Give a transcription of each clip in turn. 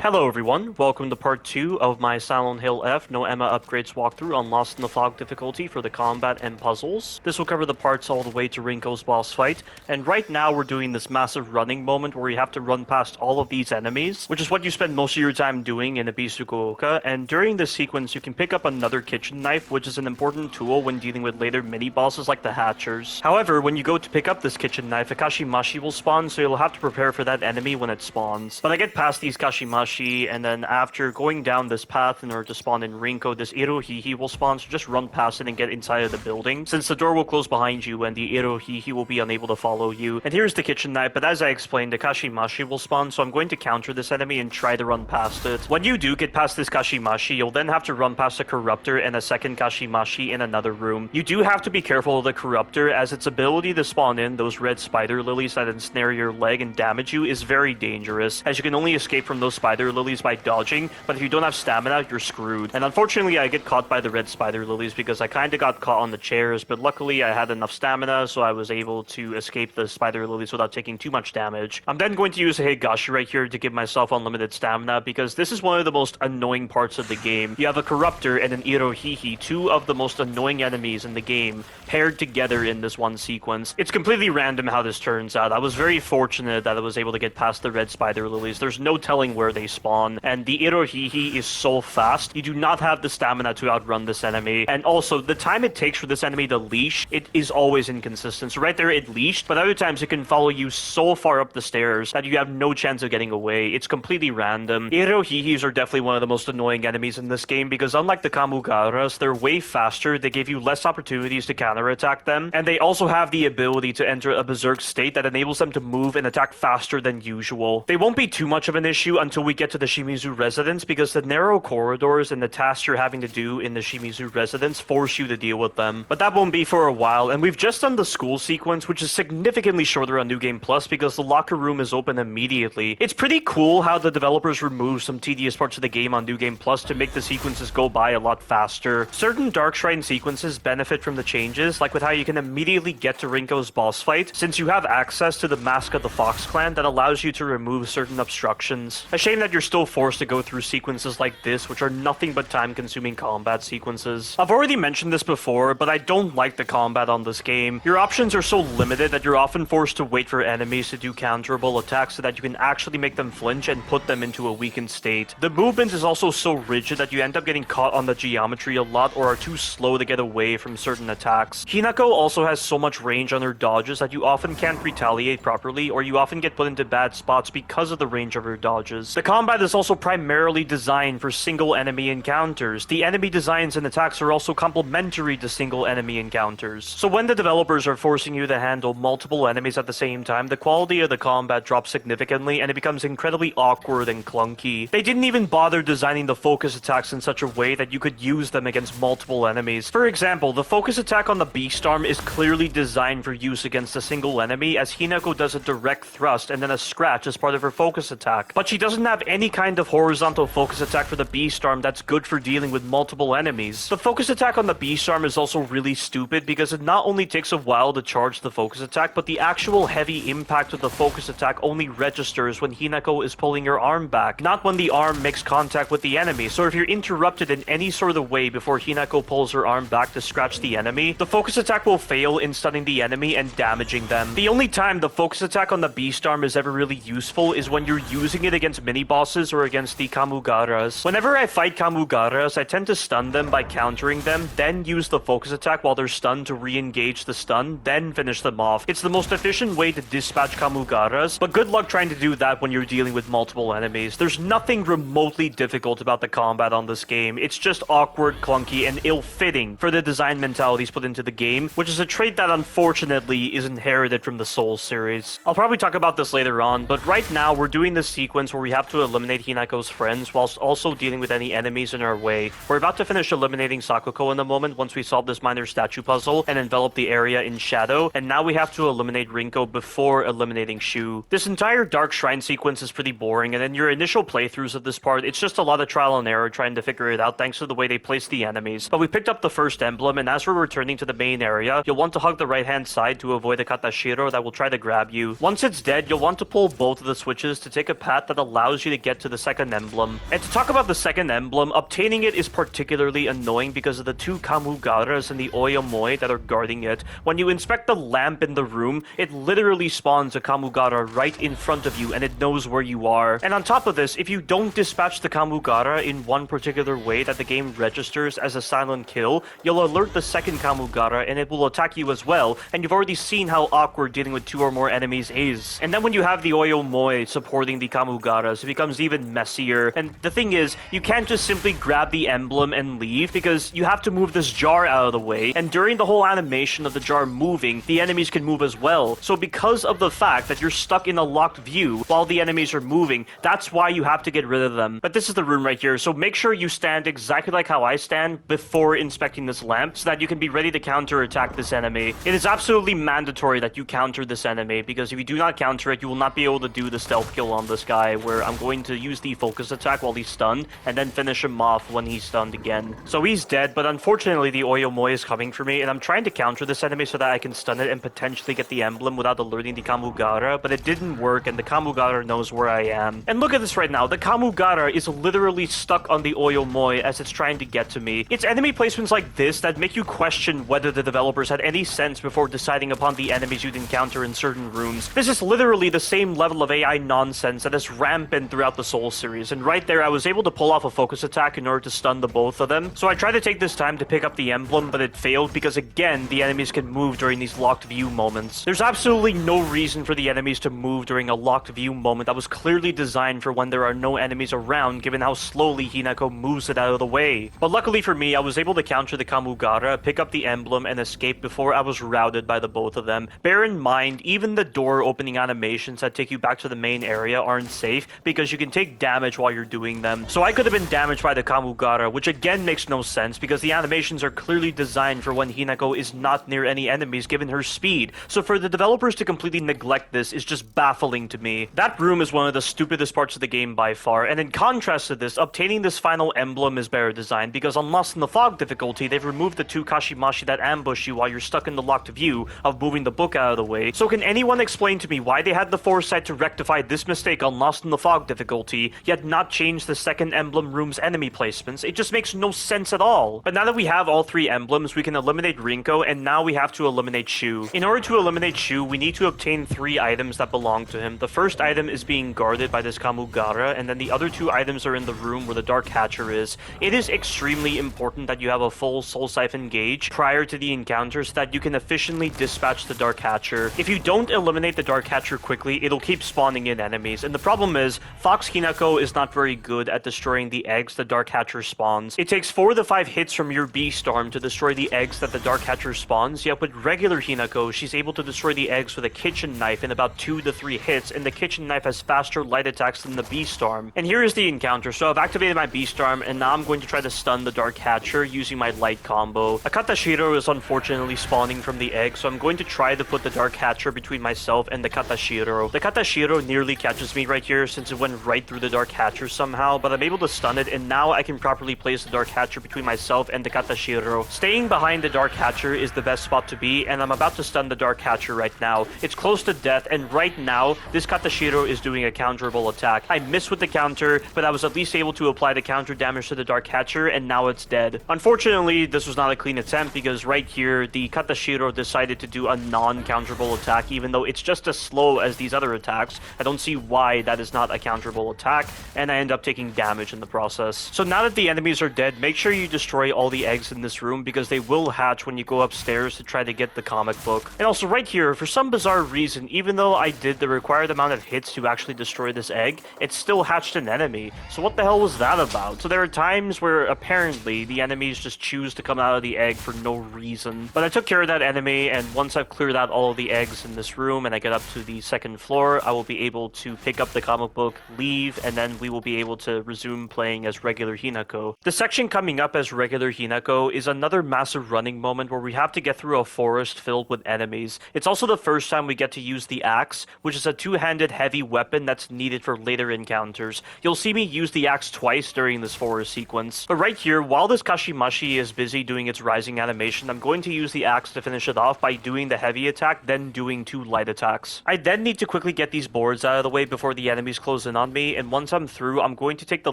Hello everyone, welcome to part 2 of my Silent Hill F No Emma Upgrades walkthrough on Lost in the Fog difficulty for the combat and puzzles. This will cover the parts all the way to Rinko's boss fight, and right now we're doing this massive running moment where you have to run past all of these enemies, which is what you spend most of your time doing in Ebisukuoka, and during this sequence you can pick up another kitchen knife, which is an important tool when dealing with later mini-bosses like the Hatchers. However, when you go to pick up this kitchen knife, a Kashimashi will spawn, so you'll have to prepare for that enemy when it spawns. But I get past these Kashimashi, and then after going down this path in order to spawn in Rinko, this Irohihi will spawn, so just run past it and get inside of the building, since the door will close behind you and the Irohihi will be unable to follow you. And here's the kitchen knife, but as I explained, the Kashimashi will spawn, so I'm going to counter this enemy and try to run past it. When you do get past this Kashimashi, you'll then have to run past a Corruptor and a second Kashimashi in another room. You do have to be careful of the Corruptor, as its ability to spawn in those red spider lilies that ensnare your leg and damage you is very dangerous, as you can only escape from those spider lilies by dodging, but if you don't have stamina, you're screwed. And unfortunately, I get caught by the red spider lilies because I kinda got caught on the chairs, but luckily I had enough stamina, so I was able to escape the spider lilies without taking too much damage. I'm then going to use a Heigashi right here to give myself unlimited stamina, because this is one of the most annoying parts of the game. You have a Corruptor and an Irohihi, two of the most annoying enemies in the game, paired together in this one sequence. It's completely random how this turns out. I was very fortunate that I was able to get past the red spider lilies. There's no telling where they spawn, and the Irohihi is so fast. You do not have the stamina to outrun this enemy, and also the time it takes for this enemy to leash, it is always inconsistent. So right there it leashed, but other times it can follow you so far up the stairs that you have no chance of getting away. It's completely random. Irohihis are definitely one of the most annoying enemies in this game, because unlike the Kamugaras, they're way faster, they give you less opportunities to counterattack them, and they also have the ability to enter a berserk state that enables them to move and attack faster than usual. They won't be too much of an issue until we get to the Shimizu residence, because the narrow corridors and the tasks you're having to do in the Shimizu residence force you to deal with them. But that won't be for a while, and we've just done the school sequence, which is significantly shorter on New Game Plus because the locker room is open immediately. It's pretty cool how the developers remove some tedious parts of the game on New Game Plus to make the sequences go by a lot faster. Certain Dark Shrine sequences benefit from the changes, like with how you can immediately get to Rinko's boss fight, since you have access to the Mask of the Fox Clan that allows you to remove certain obstructions. A shame that you're still forced to go through sequences like this, which are nothing but time-consuming combat sequences. I've already mentioned this before, but I don't like the combat on this game. Your options are so limited that you're often forced to wait for enemies to do counterable attacks so that you can actually make them flinch and put them into a weakened state. The movement is also so rigid that you end up getting caught on the geometry a lot or are too slow to get away from certain attacks. Hinako also has so much range on her dodges that you often can't retaliate properly, or you often get put into bad spots because of the range of her dodges. The combat is also primarily designed for single enemy encounters. The enemy designs and attacks are also complementary to single enemy encounters. So when the developers are forcing you to handle multiple enemies at the same time, the quality of the combat drops significantly and it becomes incredibly awkward and clunky. They didn't even bother designing the focus attacks in such a way that you could use them against multiple enemies. For example, the focus attack on the Beast Arm is clearly designed for use against a single enemy, as Hinako does a direct thrust and then a scratch as part of her focus attack. But she doesn't have any kind of horizontal focus attack for the Beast Arm that's good for dealing with multiple enemies. The focus attack on the Beast Arm is also really stupid because it not only takes a while to charge the focus attack, but the actual heavy impact of the focus attack only registers when Hinako is pulling her arm back, not when the arm makes contact with the enemy. So if you're interrupted in any sort of way before Hinako pulls her arm back to scratch the enemy, the focus attack will fail in stunning the enemy and damaging them. The only time the focus attack on the Beast Arm is ever really useful is when you're using it against mini-bosses or against the Kamugaras. Whenever I fight Kamugaras, I tend to stun them by countering them, then use the focus attack while they're stunned to re-engage the stun, then finish them off. It's the most efficient way to dispatch Kamugaras, but good luck trying to do that when you're dealing with multiple enemies. There's nothing remotely difficult about the combat on this game. It's just awkward, clunky, and ill-fitting for the design mentalities put into the game, which is a trait that unfortunately is inherited from the Souls series. I'll probably talk about this later on, but right now we're doing this sequence where we have to eliminate Hinako's friends whilst also dealing with any enemies in our way. We're about to finish eliminating Sakuko in a moment once we solve this minor statue puzzle and envelop the area in shadow, and now we have to eliminate Rinko before eliminating Shu. This entire Dark Shrine sequence is pretty boring, and in your initial playthroughs of this part, it's just a lot of trial and error trying to figure it out thanks to the way they place the enemies. But we picked up the first emblem, and as we're returning to the main area, you'll want to hug the right-hand side to avoid a Katashiro that will try to grab you. Once it's dead, you'll want to pull both of the switches to take a path that allows you to get to the second emblem. And to talk about the second emblem, obtaining it is particularly annoying because of the two Kamugaras and the Oyomoi that are guarding it. When you inspect the lamp in the room, it literally spawns a Kamugara right in front of you and it knows where you are. And on top of this, if you don't dispatch the Kamugara in one particular way that the game registers as a silent kill, you'll alert the second Kamugara and it will attack you as well, and you've already seen how awkward dealing with two or more enemies is. And then when you have the Oyomoi supporting the Kamugaras, it becomes even messier. And the thing is, you can't just simply grab the emblem and leave because you have to move this jar out of the way, and during the whole animation of the jar moving, the enemies can move as well. So because of the fact that you're stuck in a locked view while the enemies are moving, that's why you have to get rid of them. But this is the room right here, so make sure you stand exactly like how I stand before inspecting this lamp so that you can be ready to counter attack this enemy. It is absolutely mandatory that you counter this enemy, because if you do not counter it, you will not be able to do the stealth kill on this guy, where I'm going to use the focus attack while he's stunned and then finish him off when he's stunned again. So he's dead, but unfortunately the Oyomoi is coming for me, and I'm trying to counter this enemy so that I can stun it and potentially get the emblem without alerting the Kamugara, but it didn't work, and the Kamugara knows where I am. And look at this right now, the Kamugara is literally stuck on the Oyomoi as it's trying to get to me. It's enemy placements like this that make you question whether the developers had any sense before deciding upon the enemies you'd encounter in certain rooms. This is literally the same level of AI nonsense that is rampant throughout the Soul series, and right there I was able to pull off a focus attack in order to stun the both of them. So I tried to take this time to pick up the emblem, but it failed because again, the enemies can move during these locked view moments. There's absolutely no reason for the enemies to move during a locked view moment that was clearly designed for when there are no enemies around, given how slowly Hinako moves it out of the way. But luckily for me, I was able to counter the Kamugara, pick up the emblem, and escape before I was routed by the both of them. Bear in mind, even the door opening animations that take you back to the main area aren't safe because you can take damage while you're doing them. So I could have been damaged by the Kamugara, which again makes no sense because the animations are clearly designed for when Hinako is not near any enemies given her speed. So for the developers to completely neglect this is just baffling to me. That room is one of the stupidest parts of the game by far, and in contrast to this, obtaining this final emblem is better designed because on Lost in the Fog difficulty, they've removed the two Kashimashi that ambush you while you're stuck in the locked view of moving the book out of the way. So can anyone explain to me why they had the foresight to rectify this mistake on Lost in the Fog difficulty, yet not change the second emblem room's enemy placements? It just makes no sense at all. But now that we have all three emblems, we can eliminate Rinko, and now we have to eliminate Shu. In order to eliminate Shu, we need to obtain 3 items that belong to him. The first item is being guarded by this Kamugara, and then the other 2 items are in the room where the Dark Hatcher is. It is extremely important that you have a full Soul Siphon gauge prior to the encounter so that you can efficiently dispatch the Dark Hatcher. If you don't eliminate the Dark Hatcher quickly, it'll keep spawning in enemies, and the problem is, Fox Hinako is not very good at destroying the eggs the Dark Hatcher spawns. It takes 4 to 5 hits from your B-Storm to destroy the eggs that the Dark Hatcher spawns, yet with regular Hinako, she's able to destroy the eggs with a kitchen knife in about 2 to 3 hits, and the kitchen knife has faster light attacks than the B-Storm. And here is the encounter. So I've activated my B-Storm, and now I'm going to try to stun the Dark Hatcher using my light combo. Akatashiro is unfortunately spawning from the egg, so I'm going to try to put the Dark Hatcher between myself and the Katashiro. The Katashiro nearly catches me right here since it went right through the Dark Hatcher somehow, but I'm able to stun it, and now I can properly place the Dark Hatcher between myself and the Katashiro. Staying behind the Dark Hatcher is the best spot to be, and I'm about to stun the Dark Hatcher right now. It's close to death, and right now, this Katashiro is doing a counterable attack. I missed with the counter, but I was at least able to apply the counter damage to the Dark Hatcher, and now it's dead. Unfortunately, this was not a clean attempt because right here, the Katashiro decided to do a non-counterable attack, even though it's just as slow as these other attacks. I don't see why that is not a counterable attack, and I end up taking damage in the process. So now that the enemies are dead, make sure you destroy all the eggs in this room because they will hatch when you go upstairs to try to get the comic book. And also right here, for some bizarre reason, even though I did the required amount of hits to actually destroy this egg, it still hatched an enemy. So what the hell was that about? So there are times where apparently the enemies just choose to come out of the egg for no reason. But I took care of that enemy, and once I've cleared out all of the eggs in this room and I get up to the second floor, I will be able to pick up the comic book, leave, and then we will be able to resume playing as regular Hinako. The section coming up as regular Hinako is another massive running moment where we have to get through a forest filled with enemies. It's also the first time we get to use the axe, which is a two-handed heavy weapon that's needed for later encounters. You'll see me use the axe twice during this forest sequence. But right here, while this Kashimashi is busy doing its rising animation, I'm going to use the axe to finish it off by doing the heavy attack, then doing 2 light attacks. I then need to quickly get these boards out of the way before the enemies close in on me, and once I'm through, I'm going to take the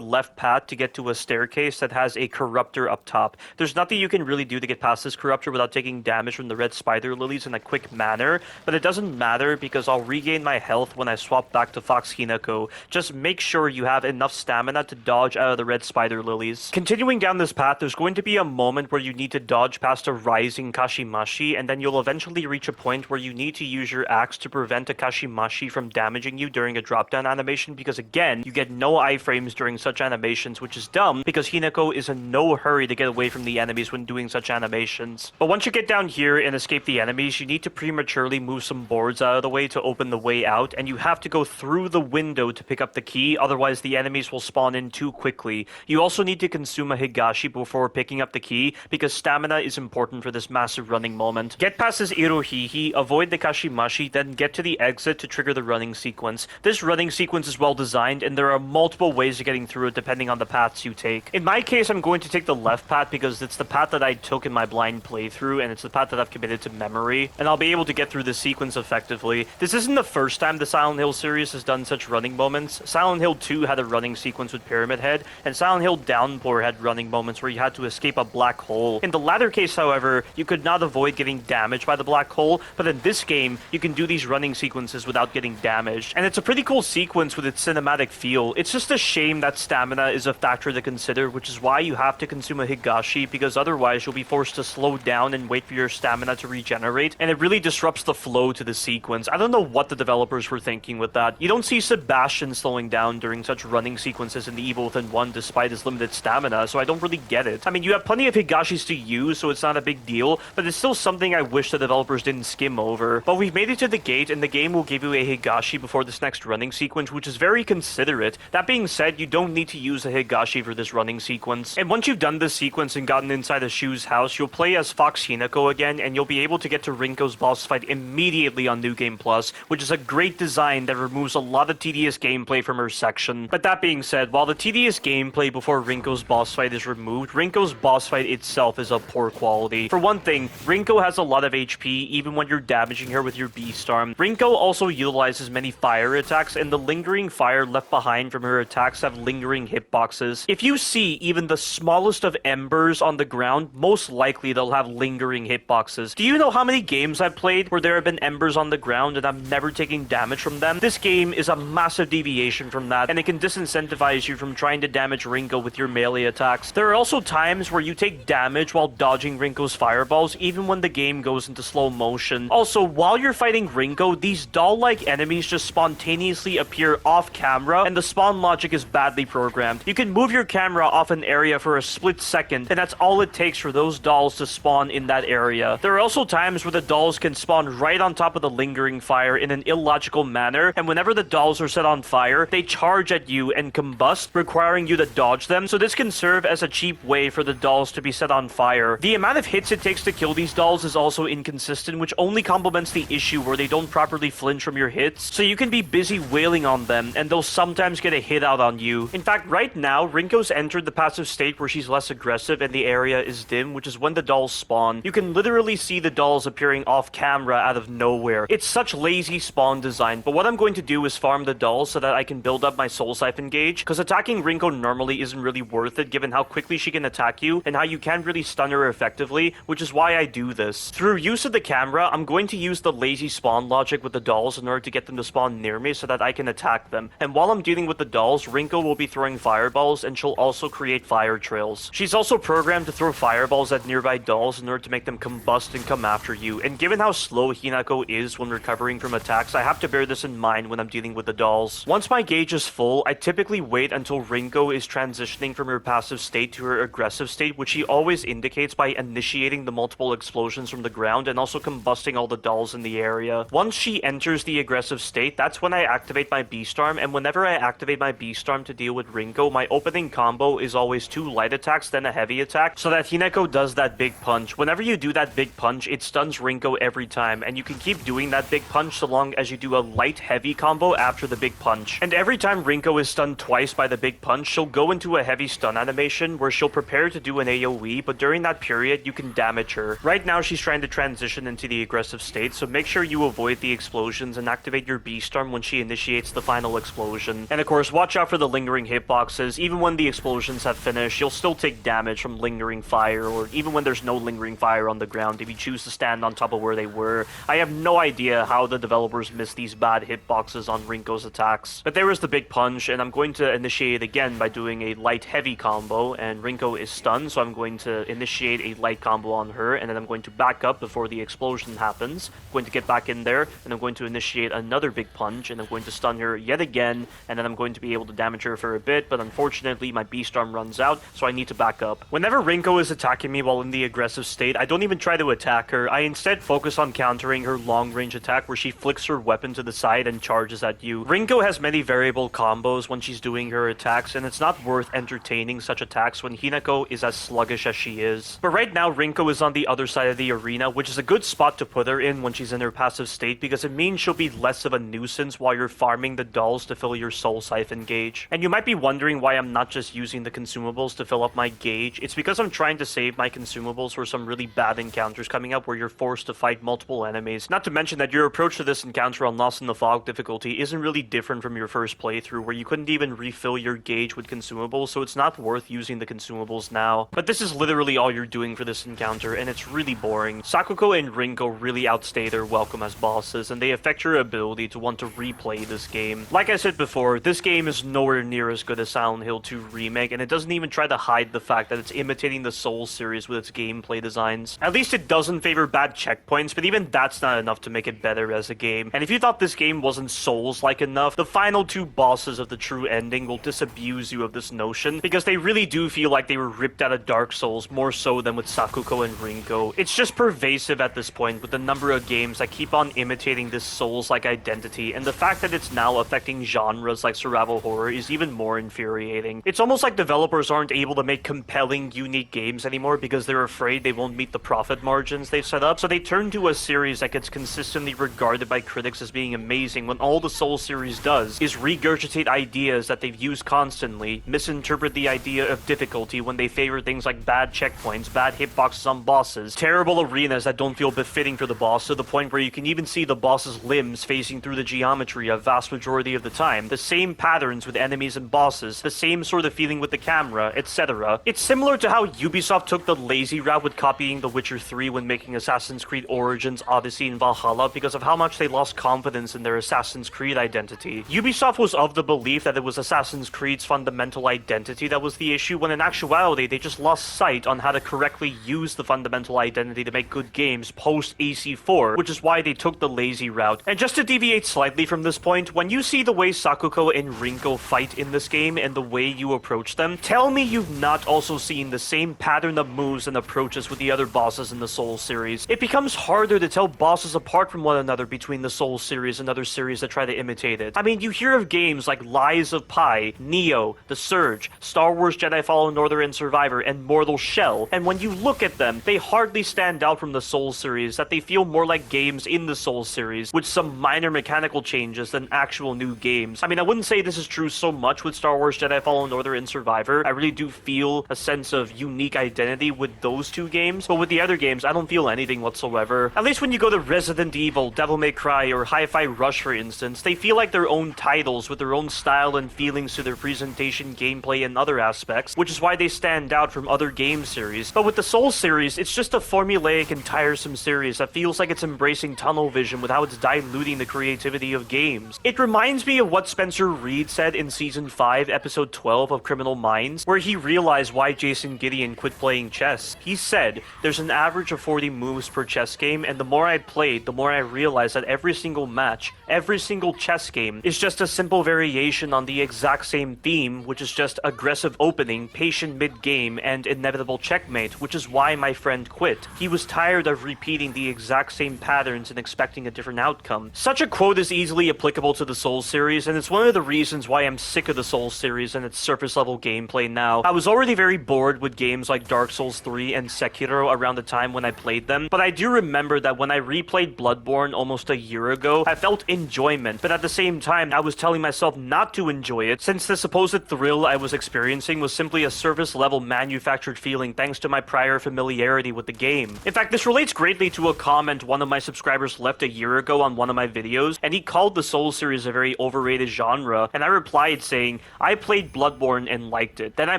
left path to get to a staircase that has a Corruptor up top. There's nothing you can really do to get past this Corruptor without taking damage from the red spider lilies in a quick manner, but it doesn't matter because I'll regain my health when I swap back to Fox Hinako. Just make sure you have enough stamina to dodge out of the red spider lilies. Continuing down this path, there's going to be a moment where you need to dodge past a rising Kashimashi, and then you'll eventually reach a point where you need to use your axe to prevent a Kashimashi from damaging you during a drop-down animation, because again, you get no iframes during such animations, which is dumb because Hinako is in no hurry to get away from the enemies when doing such animations. But once you get down here and escape the enemies, you need to prematurely move some boards out of the way to open the way out, and you have to go through the window to pick up the key, otherwise the enemies will spawn in too quickly. You also need to consume a Higashi before picking up the key, because stamina is important for this massive running moment. Get past this Irohihi, avoid the Kashimashi, then get to the exit to trigger the running sequence. This running sequence is well designed, and there are multiple ways of getting through it depending on the paths you take. In my case, I'm going to take the left path because it's the path that I took in my blind playthrough, and it's the path that I've committed to memory, and I'll be able to get through this sequence effectively. This isn't the first time the Silent Hill series has done such running moments. Silent Hill 2 had a running sequence with Pyramid Head, and Silent Hill Downpour had running moments where you had to escape a black hole. In the latter case, however, you could not avoid getting damaged by the black hole, but in this game, you can do these running sequences without getting damaged. And it's a pretty cool sequence with its cinematic feel. It's just a shame that stamina is a factor to consider, which is why you have to consume a Higashi, because otherwise you'll be forced to slow down and wait for your stamina to regenerate, and it really disrupts the flow to the sequence. I don't know what the developers were thinking with that. You don't see Sebastian slowing down during such running sequences in The Evil Within 1 despite his limited stamina, so I don't really get it. I mean, you have plenty of Higashis to use, so it's not a big deal, but it's still something I wish the developers didn't skim over. But we've made it to the gate, and the game will give you a Higashi before this next running sequence, which is very considerate. That being said, you don't need to use a Higashi for this running sequence. And once you've done this sequence and gotten inside a Shu's house, you'll play as Fox Hinako again, and you'll be able to get to Rinko's boss fight immediately on New Game Plus, which is a great design that removes a lot of tedious gameplay from her section. But that being said, while the tedious gameplay before Rinko's boss fight is removed, Rinko's boss fight itself is of poor quality. For one thing, Rinko has a lot of HP even when you're damaging her with your Beastarm. Rinko also utilizes many fire attacks, and the lingering fire left behind from her attacks have lingering hitboxes. If you see even the smallest of embers on the ground, most likely they'll have lingering hitboxes. Do you know how many games I've played where there have been embers on the ground and I'm never taking damage from them? This game is a massive deviation from that, and it can disincentivize you from trying to damage Rinko with your melee attacks. There are also times where you take damage while dodging Rinko's fireballs, even when the game goes into slow motion. Also, while you're fighting Rinko, these doll-like enemies just spontaneously appear off camera, and the spawn logic is badly programmed. You can move your camera off an area for a split second, and that's all it takes for those dolls to spawn in that area. There are also times where the dolls can spawn right on top of the lingering fire in an illogical manner, and whenever the dolls are set on fire, they charge at you and combust, requiring you to dodge them, so this can serve as a cheap way for the dolls to be set on fire. The amount of hits it takes to kill these dolls is also inconsistent, which only complements the issue where they don't properly flinch from your hits, so you can be busy wailing on them, and they'll sometimes get a hit out on you. In fact, right now, Rinko's entered the passive state where she's less aggressive and the area is dim, which is when the dolls spawn. You can literally see the dolls appearing off camera out of nowhere. It's such lazy spawn design, but what I'm going to do is farm the dolls so that I can build up my Soul Siphon gauge, because attacking Rinko normally isn't really worth it given how quickly she can attack you and how you can't really stun her effectively, which is why I do this. Through use of the camera, I'm going to use the lazy spawn logic with the dolls in order to get them to spawn near me so that I can attack them. And while I'm dealing with the dolls, Rinko will be throwing fireballs, and she'll also create fire trails. She's also programmed to throw fireballs at nearby dolls in order to make them combust and come after you, and given how slow Hinako is when recovering from attacks, I have to bear this in mind when I'm dealing with the dolls. Once my gauge is full, I typically wait until Rinko is transitioning from her passive state to her aggressive state, which she always indicates by initiating the multiple explosions from the ground and also combusting all the dolls in the area. Once she enters the aggressive state, that's when I activate my Beastarm, and whenever I activate my Beastarm to deal with Rinko, my opening combo is always 2 light attacks then a heavy attack, so that Hinako does that big punch. Whenever you do that big punch, it stuns Rinko every time, and you can keep doing that big punch so long as you do a light heavy combo after the big punch. And every time Rinko is stunned twice by the big punch, she'll go into a heavy stun animation where she'll prepare to do an AoE, but during that period, you can damage her. Right now, she's trying to transition into the aggressive state, so make sure you avoid the explosions and activate your Beastarm when she initiates the final explosion. explosion. And of course, watch out for the lingering hitboxes. Even when the explosions have finished, you'll still take damage from lingering fire, or even when there's no lingering fire on the ground if you choose to stand on top of where they were. I have no idea how the developers missed these bad hitboxes on Rinko's attacks. But there was the big punch, and I'm going to initiate again by doing a light-heavy combo, and Rinko is stunned, so I'm going to initiate a light combo on her, and then I'm going to back up before the explosion happens. I'm going to get back in there, and I'm going to initiate another big punch, and I'm going to stun her yet again, and then I'm going to be able to damage her for a bit, but unfortunately my Beast Arm runs out, so I need to back up. Whenever Rinko is attacking me while in the aggressive state, I don't even try to attack her. I instead focus on countering her long-range attack where she flicks her weapon to the side and charges at you. Rinko has many variable combos when she's doing her attacks, and it's not worth entertaining such attacks when Hinako is as sluggish as she is. But right now, Rinko is on the other side of the arena, which is a good spot to put her in when she's in her passive state, because it means she'll be less of a nuisance while you're farming the dolls to fill your Soul Siphon gauge. And you might be wondering why I'm not just using the consumables to fill up my gauge. It's because I'm trying to save my consumables for some really bad encounters coming up where you're forced to fight multiple enemies. Not to mention that your approach to this encounter on Lost in the Fog difficulty isn't really different from your first playthrough, where you couldn't even refill your gauge with consumables, so it's not worth using the consumables now. But this is literally all you're doing for this encounter, and it's really boring. Sakuko and Rinko really outstay their welcome as bosses, and they affect your ability to want to replay this game. Like I said before, this game is nowhere near as good as Silent Hill 2 Remake, and it doesn't even try to hide the fact that it's imitating the Souls series with its gameplay designs. At least it doesn't favor bad checkpoints, but even that's not enough to make it better as a game. And if you thought this game wasn't Souls-like enough, the final two bosses of the true ending will disabuse you of this notion, because they really do feel like they were ripped out of Dark Souls more so than with Sakuko and Rinko. It's just pervasive at this point with the number of games that keep on imitating this Souls-like identity, and the fact that it's now affecting genres like survival horror is even more infuriating. It's almost like developers aren't able to make compelling, unique games anymore because they're afraid they won't meet the profit margins they've set up, so they turn to a series that gets consistently regarded by critics as being amazing when all the Souls series does is regurgitate ideas that they've used constantly, misinterpret the idea of difficulty when they favor things like bad checkpoints, bad hitboxes on bosses, terrible arenas that don't feel befitting for the boss to the point where you can even see the boss's limbs facing through the geometry a vast majority of the time, the same patterns with enemies and bosses, the same sort of feeling with the camera, etc. It's similar to how Ubisoft took the lazy route with copying The Witcher 3 when making Assassin's Creed Origins, Odyssey, and Valhalla because of how much they lost confidence in their Assassin's Creed identity. Ubisoft was of the belief that it was Assassin's Creed's fundamental identity that was the issue, when in actuality they just lost sight on how to correctly use the fundamental identity to make good games post AC4, which is why they took the lazy route. And just to deviate slightly from this point, when you see the way Sakuko and Rinko fight in this game and the way you approach them, tell me you've not also seen the same pattern of moves and approaches with the other bosses in the Souls series. It becomes harder to tell bosses apart from one another between the Souls series and other series that try to imitate it. I mean, you hear of games like Lies of Pi, Neo, The Surge, Star Wars Jedi Fallen Order and Survivor, and Mortal Shell, and when you look at them, they hardly stand out from the Souls series, that they feel more like games in the Souls series, with some minor mechanical changes than actual new games. I mean, I wouldn't say this is true so much with Star Wars Jedi Fallen Order and Survivor. I really do feel a sense of unique identity with those two games, but with the other games, I don't feel anything whatsoever. At least when you go to Resident Evil, Devil May Cry, or Hi-Fi Rush, for instance, they feel like their own titles with their own style and feelings to their presentation, gameplay, and other aspects, which is why they stand out from other game series. But with the Souls series, it's just a formulaic and tiresome series that feels like it's embracing tunnel vision with how it's diluting the creativity of games. It reminds me of what Spencer Reed said in Season 5, Episode 12 of Criminal Minds, where he realized why Jason Gideon quit playing chess. He said, "There's an average of 40 moves per chess game, and the more I played, the more I realized that every single match, every single chess game, is just a simple variation on the exact same theme, which is just aggressive opening, patient mid-game, and inevitable checkmate, which is why my friend quit. He was tired of repeating the exact same patterns and expecting a different outcome." Such a quote is easily applicable to the Souls series, and it's one of the reasons why I'm sick of the Souls series and its surface-level gameplay now. I was already very bored with games like Dark Souls 3 and Sekiro around the time when I played them, but I do remember that when I replayed Bloodborne almost a year ago, I felt enjoyment, but at the same time, I was telling myself not to enjoy it, since the supposed thrill I was experiencing was simply a surface-level manufactured feeling thanks to my prior familiarity with the game. In fact, this relates greatly to a comment one of my subscribers left a year ago on one of my videos, and he called the Souls series a very overrated overrated genre, and I replied saying, I played Bloodborne and liked it. Then I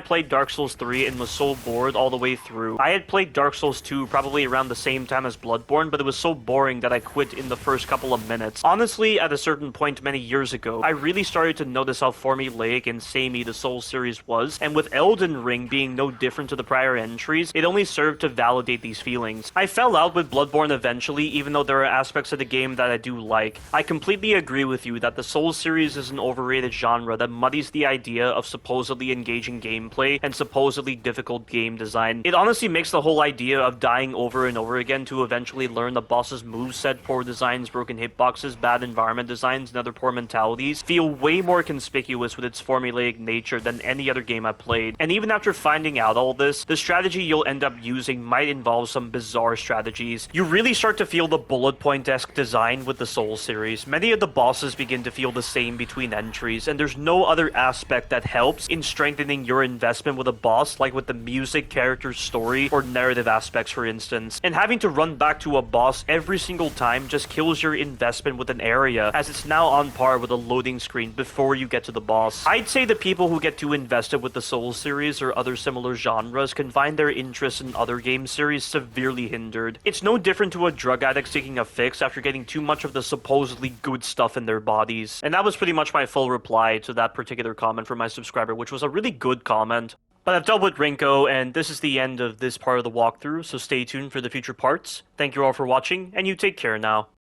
played Dark Souls 3 and was so bored all the way through. I had played Dark Souls 2 probably around the same time as Bloodborne, but it was so boring that I quit in the first couple of minutes. Honestly, at a certain point many years ago, I really started to notice how formulaic and samey the Souls series was, and with Elden Ring being no different to the prior entries, it only served to validate these feelings. I fell out with Bloodborne eventually, even though there are aspects of the game that I do like. I completely agree with you that the Souls series is an overrated genre that muddies the idea of supposedly engaging gameplay and supposedly difficult game design. It honestly makes the whole idea of dying over and over again to eventually learn the boss's moveset, poor designs, broken hitboxes, bad environment designs, and other poor mentalities feel way more conspicuous with its formulaic nature than any other game I've played. And even after finding out all this, the strategy you'll end up using might involve some bizarre strategies. You really start to feel the bullet point-esque design with the Souls series. Many of the bosses begin to feel the same between entries, and there's no other aspect that helps in strengthening your investment with a boss, like with the music, character story, or narrative aspects, for instance. And having to run back to a boss every single time just kills your investment with an area, as it's now on par with a loading screen before you get to the boss. I'd say the people who get too invested with the Souls series or other similar genres can find their interest in other game series severely hindered. It's no different to a drug addict seeking a fix after getting too much of the supposedly good stuff in their bodies. And that was pretty much my full reply to that particular comment from my subscriber, which was a really good comment. But I've dealt with Rinko, and this is the end of this part of the walkthrough, so stay tuned for the future parts. Thank you all for watching, and you take care now.